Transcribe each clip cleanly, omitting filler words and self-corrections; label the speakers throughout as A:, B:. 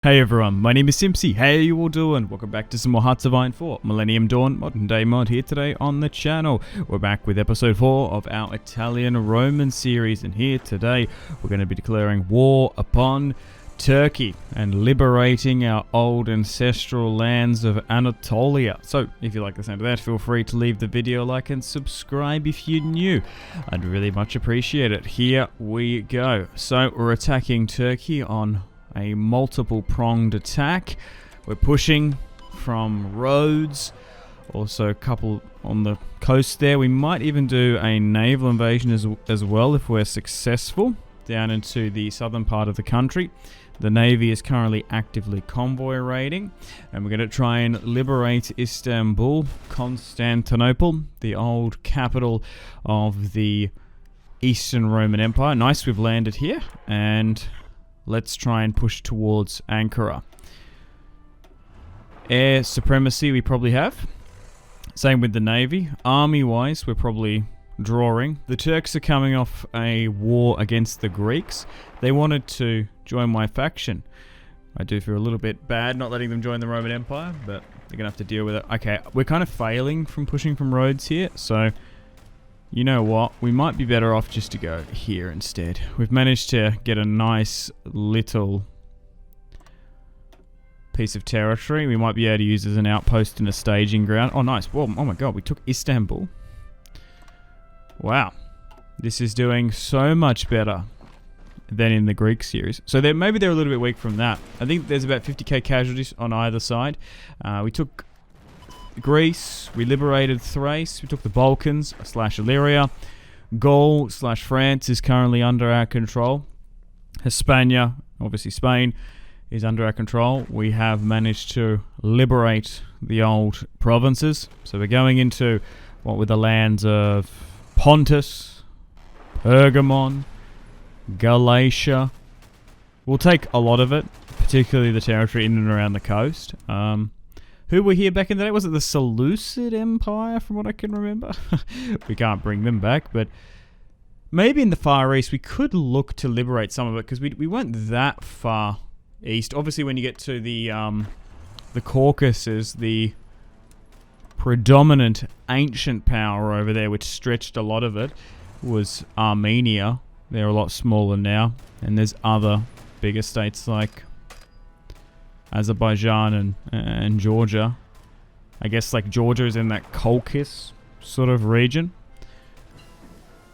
A: Hey everyone, my name is Simpsy. How you all doing? Welcome back to some more Hearts of Iron 4 Millennium Dawn Modern Day Mod here today on the channel. We're back with episode 4 of our Italian-Roman series, and here today we're going to be declaring war upon Turkey and liberating our old ancestral lands of Anatolia. So if you like the sound of that, feel free to leave the video a like and subscribe if you're new. I'd really much appreciate it. Here we go. So we're attacking Turkey on a multiple-pronged attack. We're pushing from roads, also a couple on the coast there. We might even do a naval invasion as well if we're successful down into the southern part of the country. The Navy is currently actively convoy raiding, and we're going to try and liberate Istanbul, Constantinople, the old capital of the Eastern Roman Empire. Nice, we've landed here, and let's try and push towards Ankara. Air supremacy we probably have. Same with the Navy. Army-wise, we're probably drawing. The Turks are coming off a war against the Greeks. They wanted to join my faction. I do feel a little bit bad not letting them join the Roman Empire, but they're going to have to deal with it. Okay, we're kind of failing from pushing from roads here, so you know what? We might be better off just to go here instead. We've managed to get a nice little piece of territory. We might be able to use as an outpost and a staging ground. Oh, nice. Whoa, oh my god, we took Istanbul. Wow. This is doing so much better than in the Greek series. So maybe they're a little bit weak from that. I think there's about 50k casualties on either side. We took Greece, we liberated Thrace, we took the Balkans / Illyria, Gaul / France is currently under our control. Hispania, obviously Spain, is under our control. We have managed to liberate the old provinces. So we're going into what were the lands of Pontus, Pergamon, Galatia. We'll take a lot of it, particularly the territory in and around the coast. Who were here back in the day? Was it the Seleucid Empire, from what I can remember? We can't bring them back, but maybe in the Far East we could look to liberate some of it, because we weren't that far east. Obviously, when you get to the Caucasus, the predominant ancient power over there, which stretched a lot of it, was Armenia. They're a lot smaller now, and there's other bigger states like Azerbaijan and Georgia. I guess like Georgia is in that Caucasus sort of region.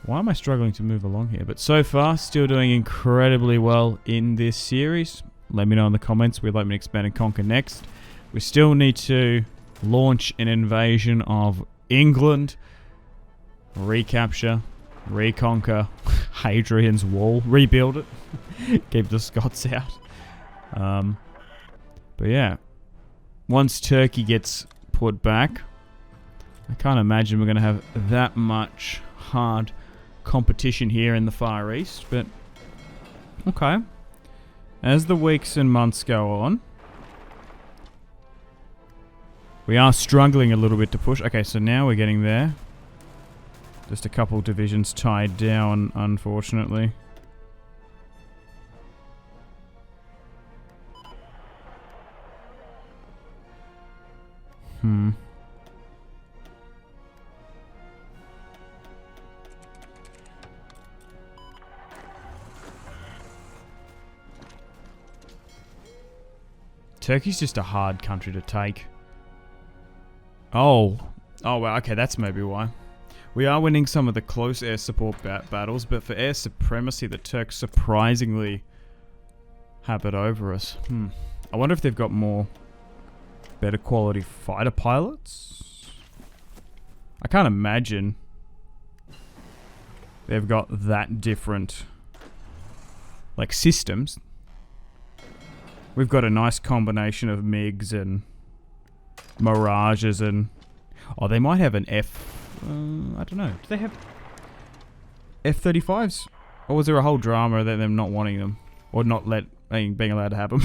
A: Why am I struggling to move along here? But so far, still doing incredibly well in this series. Let me know in the comments we'd like me to expand and conquer next. We still need to launch an invasion of England, recapture, reconquer Hadrian's Wall, rebuild it, keep the Scots out. But yeah, once Turkey gets put back, I can't imagine we're going to have that much hard competition here in the Far East. But okay, as the weeks and months go on, we are struggling a little bit to push. Okay, so now we're getting there. Just a couple divisions tied down, unfortunately. Turkey's just a hard country to take. Oh, well, okay, that's maybe why. We are winning some of the close air support battles, but for air supremacy, the Turks surprisingly have it over us. I wonder if they've got more better quality fighter pilots? I can't imagine they've got that different like systems. We've got a nice combination of MiGs and Mirages and oh, they might have an I don't know. Do they have F-35s? Or was there a whole drama that them not wanting them or not being allowed to have them?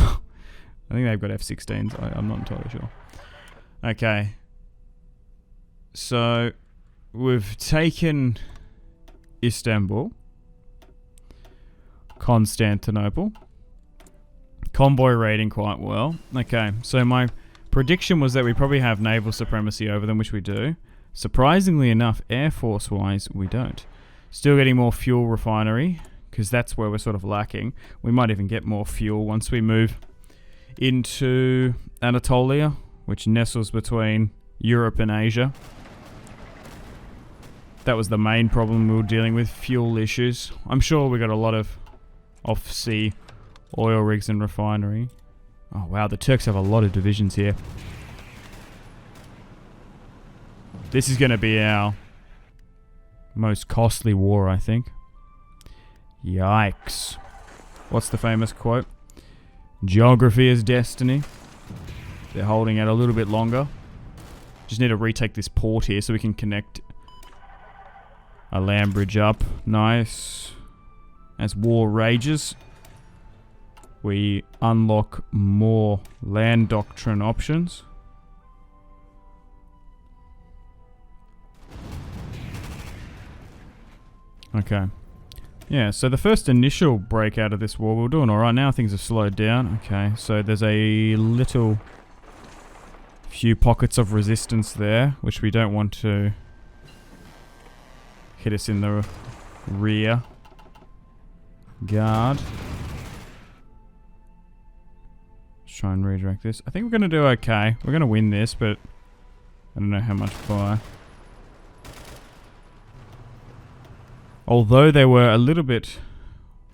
A: I think they've got F-16s. I'm not entirely sure. Okay. So, we've taken Istanbul, Constantinople, convoy raiding quite well. Okay, so my prediction was that we probably have naval supremacy over them, which we do. Surprisingly enough, Air Force-wise, we don't. Still getting more fuel refinery, because that's where we're sort of lacking. We might even get more fuel once we move into Anatolia, which nestles between Europe and Asia. That was the main problem we were dealing with, fuel issues. I'm sure we got a lot of off-sea oil rigs and refinery. Oh wow, the Turks have a lot of divisions here. This is going to be our most costly war, I think. Yikes. What's the famous quote? Geography is destiny. They're holding out a little bit longer. Just need to retake this port here so we can connect a land bridge up. Nice. As war rages, we unlock more land doctrine options. Okay. Yeah, so the first initial break out of this war, we're doing alright now. Things have slowed down. Okay, so there's a little few pockets of resistance there, which we don't want to hit us in the rear guard. Let's try and redirect this. I think we're going to do okay. We're going to win this, but I don't know how much by. Although they were a little bit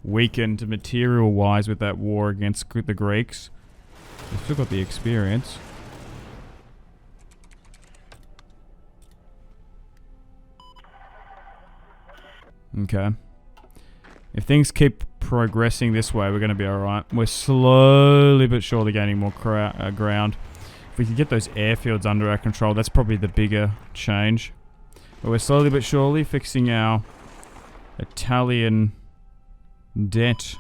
A: weakened material-wise with that war against the Greeks, they've still got the experience. Okay. If things keep progressing this way, we're going to be alright. We're slowly but surely gaining more ground. If we can get those airfields under our control, that's probably the bigger change. But we're slowly but surely fixing our Italian debt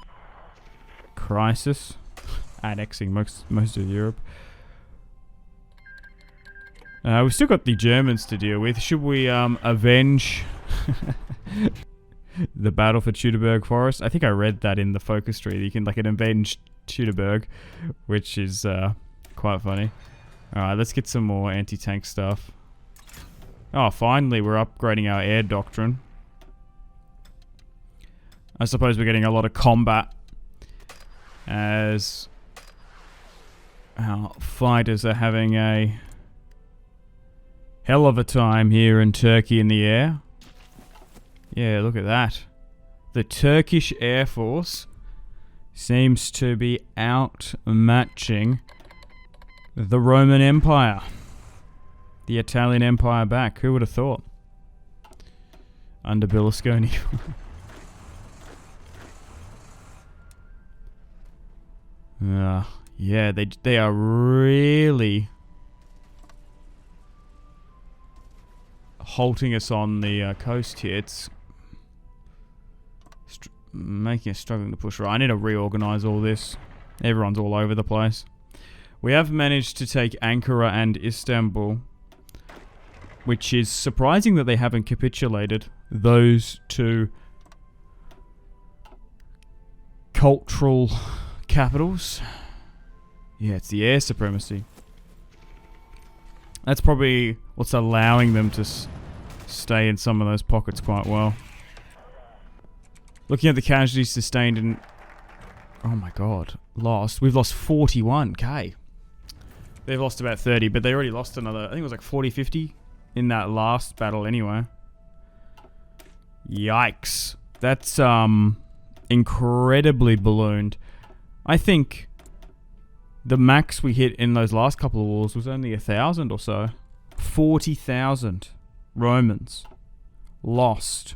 A: crisis. Annexing most of Europe. We've still got the Germans to deal with. Should we avenge the battle for Teutoburg Forest? I think I read that in the focus tree. You can avenge Teutoburg, which is quite funny. Alright, let's get some more anti-tank stuff. Oh, finally we're upgrading our air doctrine. I suppose we're getting a lot of combat as our fighters are having a hell of a time here in Turkey in the air. Yeah, look at that. The Turkish Air Force seems to be outmatching the Roman Empire. The Italian Empire back. Who would have thought? Under Berlusconi. Yeah, they are really halting us on the coast here. It's making us struggling to push right. I need to reorganize all this. Everyone's all over the place. We have managed to take Ankara and Istanbul, which is surprising that they haven't capitulated. Those two cultural capitals. Yeah, it's the air supremacy. That's probably what's allowing them to stay in some of those pockets quite well. Looking at the casualties sustained in... Oh my god. Lost. We've lost 41k. They've lost about 30, but they already lost another... I think it was like 40, 50 in that last battle anyway. Yikes. That's incredibly ballooned. I think the max we hit in those last couple of wars was only 1,000 or so. 40,000 Romans lost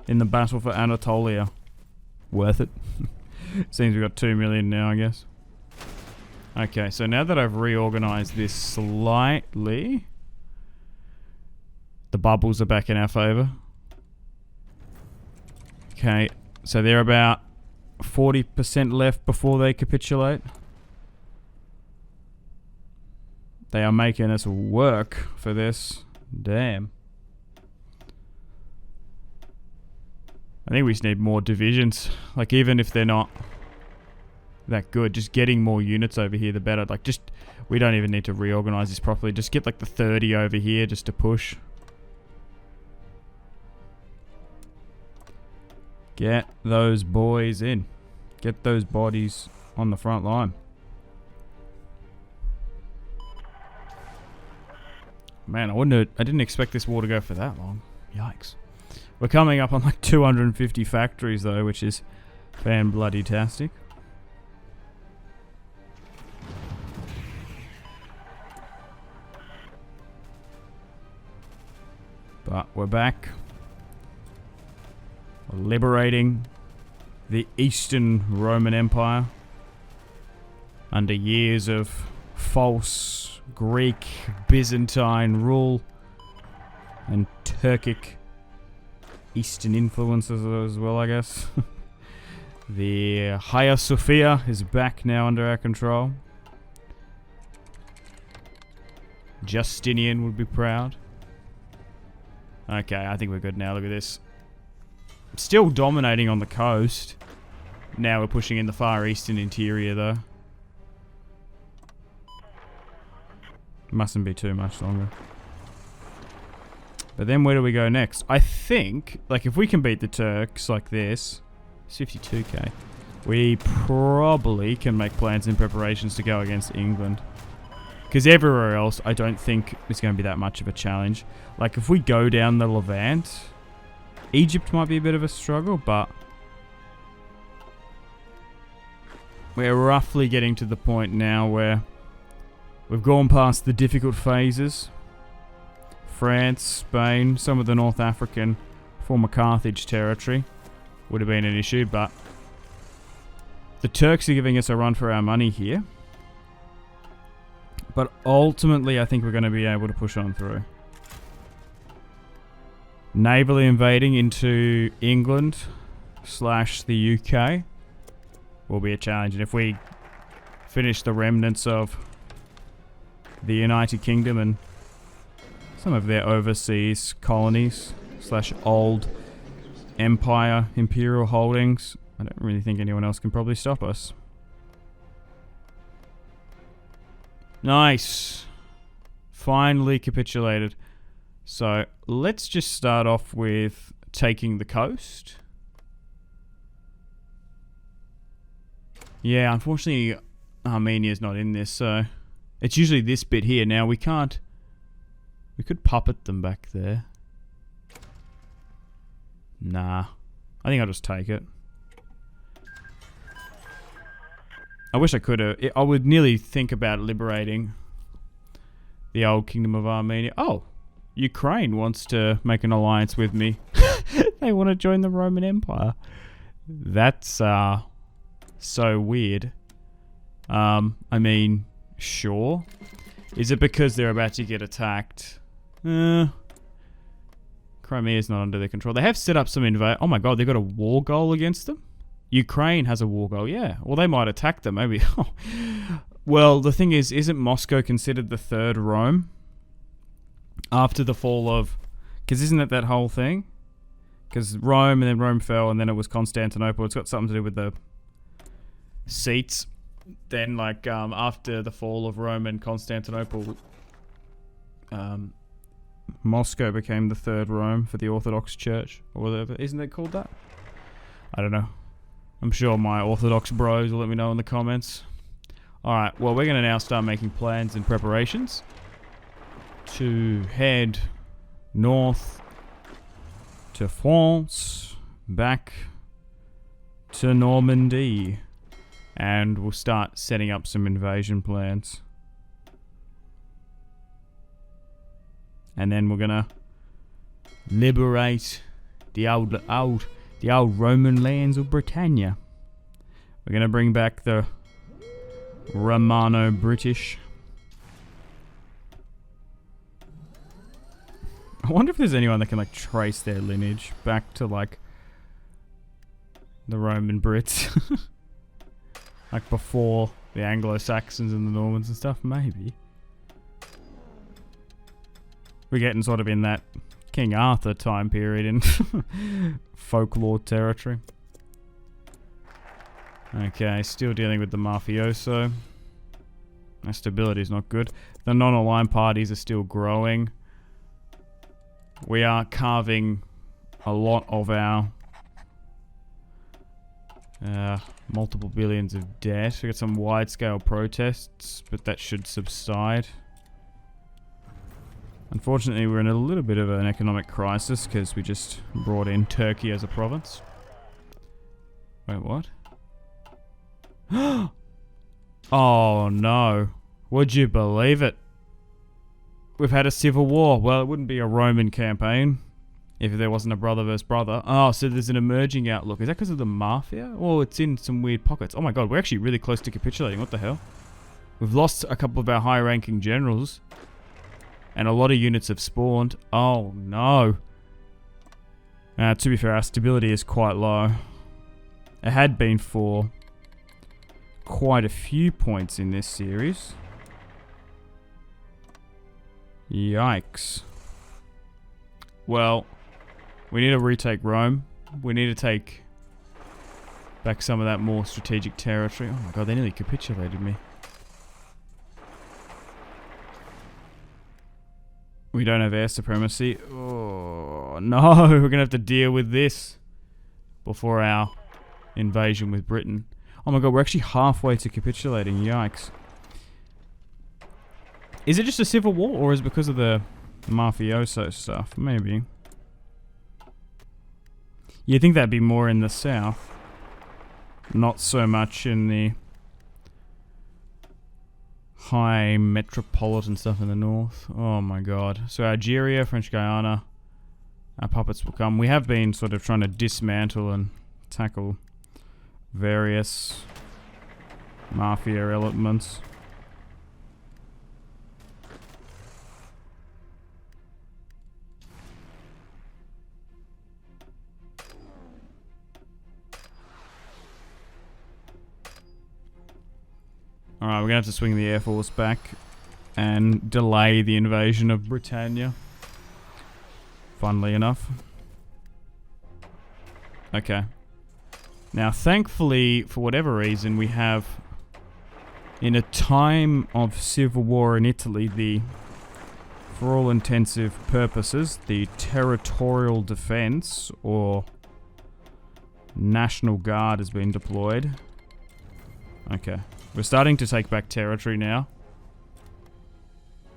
A: in the battle for Anatolia. Worth it. Seems we've got 2 million now, I guess. Okay, so now that I've reorganized this slightly, the bubbles are back in our favor. Okay, so they're about 40% left before they capitulate. They are making us work for this. Damn. I think we just need more divisions. Like, even if they're not that good. Just getting more units over here, the better. Like, just, we don't even need to reorganize this properly. Just get like the 30 over here just to push. Get those boys in. Get those bodies on the front line. Man, I didn't expect this war to go for that long. Yikes. We're coming up on like 250 factories though, which is fan-bloody-tastic. But we're back. We're liberating the Eastern Roman Empire under years of false Greek Byzantine rule and Turkic Eastern influences as well, I guess. The Hagia Sophia is back now under our control. Justinian would be proud. Okay, I think we're good now. Look at this. Still dominating on the coast. Now we're pushing in the far eastern interior though. Mustn't be too much longer. But then where do we go next? I think, like, if we can beat the Turks like this, it's 52k. We probably can make plans and preparations to go against England. Because everywhere else, I don't think it's going to be that much of a challenge. Like, if we go down the Levant, Egypt might be a bit of a struggle, but we're roughly getting to the point now where we've gone past the difficult phases. France, Spain, some of the North African former Carthage territory would have been an issue, but the Turks are giving us a run for our money here. But ultimately, I think we're going to be able to push on through. Navally invading into England / the UK will be a challenge. And if we finish the remnants of the United Kingdom and some of their overseas colonies / old empire imperial holdings, I don't really think anyone else can probably stop us. Nice. Finally capitulated. So let's just start off with taking the coast. Yeah, unfortunately Armenia's not in this, so it's usually this bit here. Now we can't. We could puppet them back there. Nah. I think I'll just take it. I wish I could have. I would nearly think about liberating the old kingdom of Armenia. Oh, Ukraine wants to make an alliance with me. They want to join the Roman Empire. That's so weird. I mean, sure. Is it because they're about to get attacked? Crimea's not under their control. They have set up some invade. Oh my god, they've got a war goal against them? Ukraine has a war goal, yeah. Well, they might attack them, maybe. Well, the thing is, isn't Moscow considered the third Rome? After the fall of... Because isn't it that whole thing? Because Rome, and then Rome fell, and then it was Constantinople. It's got something to do with the seats. Then, like, after the fall of Rome and Constantinople, Moscow became the third Rome for the Orthodox Church, or whatever. Isn't it called that? I don't know. I'm sure my Orthodox bros will let me know in the comments. Alright, well, we're going to now start making plans and preparations to head north to France, back to Normandy, and we'll start setting up some invasion plans. And then we're gonna liberate the old Roman lands of Britannia. We're gonna bring back the Romano-British. I wonder if there's anyone that can like trace their lineage back to like the Roman Brits. Like before the Anglo-Saxons and the Normans and stuff, maybe. We're getting sort of in that King Arthur time period in folklore territory. Okay, still dealing with the mafioso. My stability is not good. The non-aligned parties are still growing. We are carving a lot of our multiple billions of debt. We got some wide-scale protests, but that should subside. Unfortunately, we're in a little bit of an economic crisis because we just brought in Turkey as a province. Wait, what? Oh no. Would you believe it? We've had a civil war. Well, it wouldn't be a Roman campaign if there wasn't a brother versus brother. Oh, so there's an emerging outlook. Is that because of the mafia? Or it's in some weird pockets? Oh my god, we're actually really close to capitulating. What the hell? We've lost a couple of our high-ranking generals. And a lot of units have spawned. Oh no. To be fair, our stability is quite low. It had been for quite a few points in this series. Yikes. Well, we need to retake Rome. We need to take back some of that more strategic territory. Oh my god, they nearly capitulated me. We don't have air supremacy. Oh no, we're gonna have to deal with this before our invasion with Britain. Oh my god, we're actually halfway to capitulating. Yikes. Is it just a civil war, or is it because of the mafioso stuff? Maybe. You'd think that'd be more in the south. Not so much in the high metropolitan stuff in the north. Oh my god. So Algeria, French Guiana, our puppets will come. We have been sort of trying to dismantle and tackle various mafia elements. Alright, we're going to have to swing the Air Force back and delay the invasion of Britannia. Funnily enough. Okay. Now, thankfully, for whatever reason, we have, in a time of civil war in Italy, for all intensive purposes, the territorial defense, or National Guard, has been deployed. Okay. We're starting to take back territory now.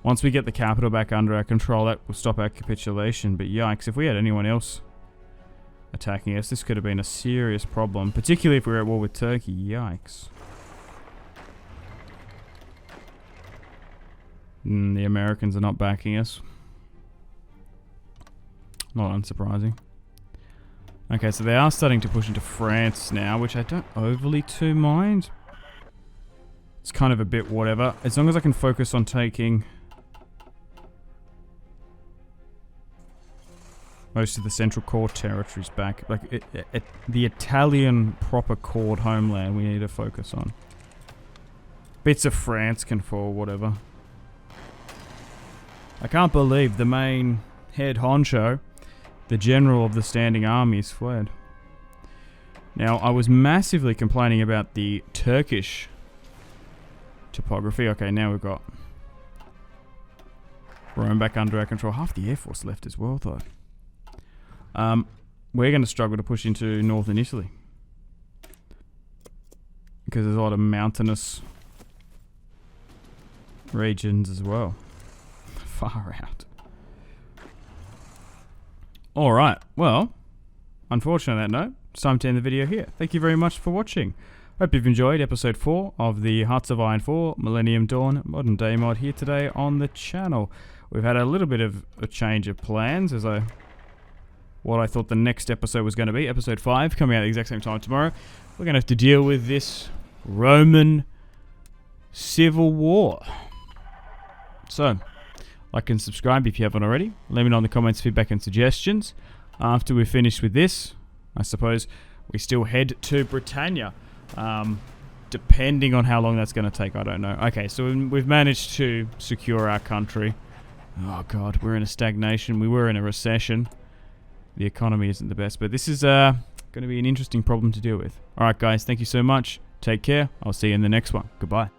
A: Once we get the capital back under our control, that will stop our capitulation. But yikes, if we had anyone else attacking us, this could have been a serious problem. Particularly if we were at war with Turkey. Yikes. The Americans are not backing us. Not unsurprising. Okay, so they are starting to push into France now, which I don't overly too mind. It's kind of a bit whatever. As long as I can focus on taking most of the central core territories back. Like, the Italian proper cored homeland we need to focus on. Bits of France can fall, whatever. I can't believe the main head honcho, the general of the standing armies, fled. Now, I was massively complaining about the Turkish topography. Okay, now we've got Rome back under our control. Half the Air Force left as well, though. We're going to struggle to push into northern Italy because there's a lot of mountainous regions as well. Far out. Alright, well, unfortunately on that note, it's time to end the video here. Thank you very much for watching. Hope you've enjoyed episode 4 of the Hearts of Iron 4 Millennium Dawn Modern Day Mod here today on the channel. We've had a little bit of a change of plans as what I thought the next episode was going to be. Episode 5 coming out at the exact same time tomorrow. We're going to have to deal with this Roman civil war. So, like and subscribe if you haven't already. Let me know in the comments, feedback and suggestions. After we're finished with this, I suppose we still head to Britannia. Depending on how long that's going to take, I don't know. Okay, so we've managed to secure our country. Oh god, we're in a stagnation. We were in a recession. The economy isn't the best, but this is going to be an interesting problem to deal with. Alright guys, thank you so much. Take care. I'll see you in the next one. Goodbye.